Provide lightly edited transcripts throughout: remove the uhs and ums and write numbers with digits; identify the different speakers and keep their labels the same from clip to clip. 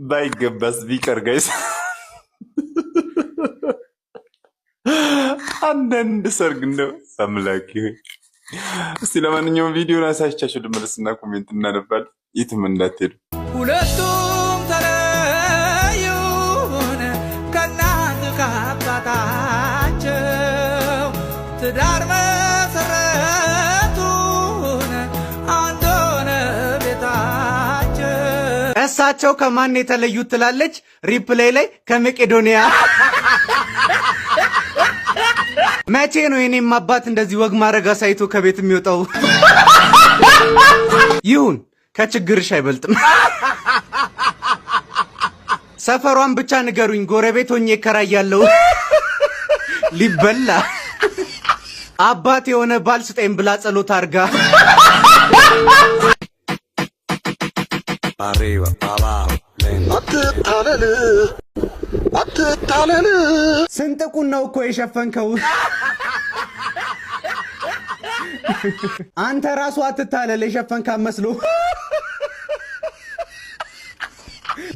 Speaker 1: ባይገባስ ቢቀር ጋይስ አንዳንድ ሰርግ እንደው አምላክ ይሁን። እስቲ ለማንኛውም ቪዲዮን አሳይቻችሁ ልመለስና ኮሜንት እናነባለን። የትም እንዳትሄዱ።
Speaker 2: ሁለቱም ተለዩን ከእናት ከአባታቸው ትዳር መሰረቱን አንድ ሆነ ቤታቸው።
Speaker 3: እሳቸው ከማን የተለዩት ትላለች ሪፕሌይ ላይ ከመቄዶንያ። መቼ ነው የኔም አባት እንደዚህ ወግ ማድረግ አሳይቶ ከቤት የሚወጣው? ይሁን ከችግርሽ አይበልጥም። ሰፈሯን ብቻ ንገሩኝ፣ ጎረቤት ሆኜ እከራያለሁ። ሊበላ አባት የሆነ ባል ስጠኝ ብላ ጸሎት አርጋ አትታለል ስንጥቁን ነው እኮ የሸፈንከው። አንተ ራሱ አትታለል የሸፈንካ መስሎ።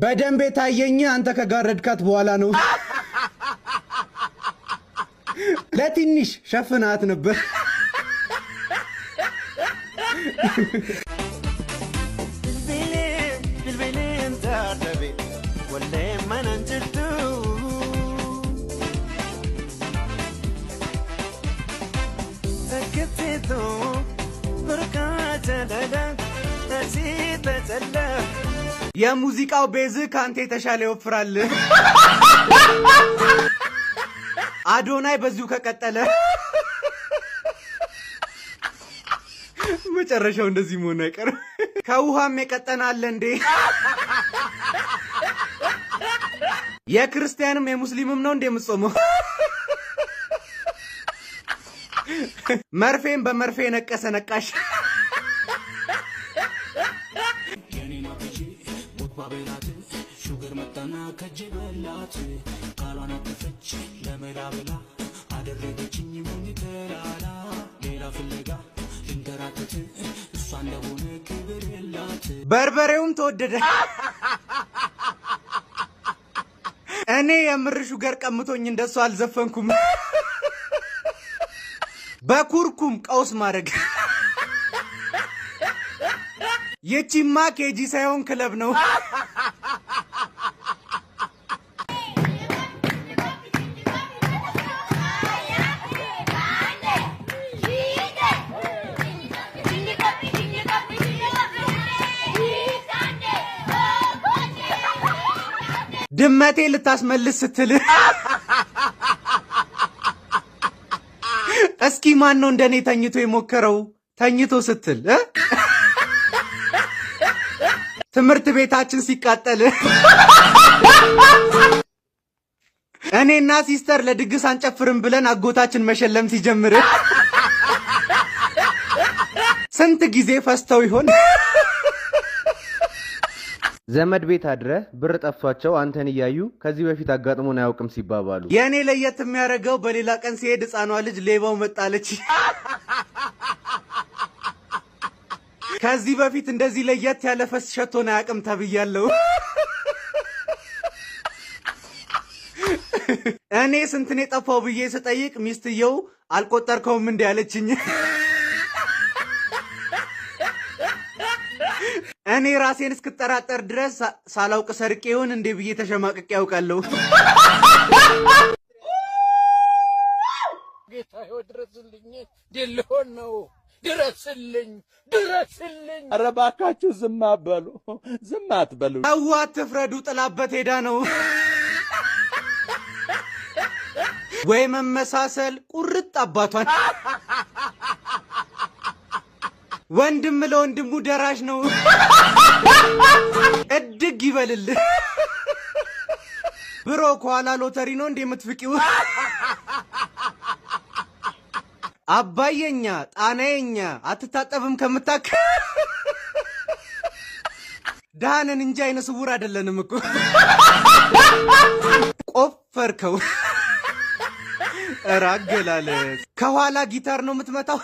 Speaker 3: በደንብ የታየኝ አንተ ከጋረድካት በኋላ ነው። ለትንሽ ሸፍናት ነበር። የሙዚቃው ቤዝ ካንተ የተሻለ ይወፍራል። አዶናይ በዚሁ ከቀጠለ መጨረሻው እንደዚህ መሆን አይቀርም። ከውሃም የቀጠነ አለ እንዴ? የክርስቲያንም የሙስሊምም ነው እንዴ የምትጾመው? መርፌም በመርፌ የነቀሰ ነቃሽ። ሹገር መጣና ከጀበላት ቃሏን አጠፈች ለመላበላ አደረገችኝ ምን ተላላ ሌላ ፍለጋ ልንገራተት እሷ እንደሆነ ክብር የላት። በርበሬውም ተወደደ። እኔ የምር ሹገር ቀምቶኝ እንደሱ አልዘፈንኩም። በኩርኩም ቀውስ ማድረግ። የቺማ ኬጂ ሳይሆን ክለብ ነው። ድመቴ ልታስመልስ ስትል እስኪ ማን ነው እንደኔ ተኝቶ የሞከረው? ተኝቶ ስትል ትምህርት ቤታችን ሲቃጠል እኔና ሲስተር ለድግስ አንጨፍርም ብለን አጎታችን መሸለም ሲጀምር ስንት ጊዜ ፈስተው ይሆን? ዘመድ ቤት አድረ ብር ጠፍቷቸው አንተን እያዩ ከዚህ በፊት አጋጥሞን አያውቅም ሲባባሉ፣ የኔ ለየት የሚያደርገው በሌላ ቀን ሲሄድ ህፃኗ ልጅ ሌባው መጣለች። ከዚህ በፊት እንደዚህ ለየት ያለ ፈስ ሸቶን አያውቅም ተብያለሁ። እኔ ስንት ነው የጠፋው ብዬ ስጠይቅ ሚስትየው አልቆጠርከውም እንዴ ያለችኝ። እኔ ራሴን እስክጠራጠር ድረስ ሳላውቅ ሰርቄ ይሆን እንዴ ብዬ ተሸማቅቄ ያውቃለሁ። ጌታዬ ድረስልኝ፣ ሊሆን ነው። ድረስልኝ፣ ድረስልኝ። ኧረ እባካችሁ ዝም አትበሉ፣ ዝም አትበሉ። ተው አትፍረዱ፣ ጥላበት ሄዳ ነው። ወይ መመሳሰል ቁርጥ አባቷን። ወንድም ለወንድሙ ደራሽ ነው። እድግ ይበልልህ ብሮ። ከኋላ ሎተሪ ነው እንዴ የምትፍቂው? አባየኛ ጣናየኛ አትታጠብም ከምታክ ዳነን እንጂ አይነ ስውር አይደለንም እኮ። ቆፈርከው። ራገላለ ከኋላ ጊታር ነው የምትመታው።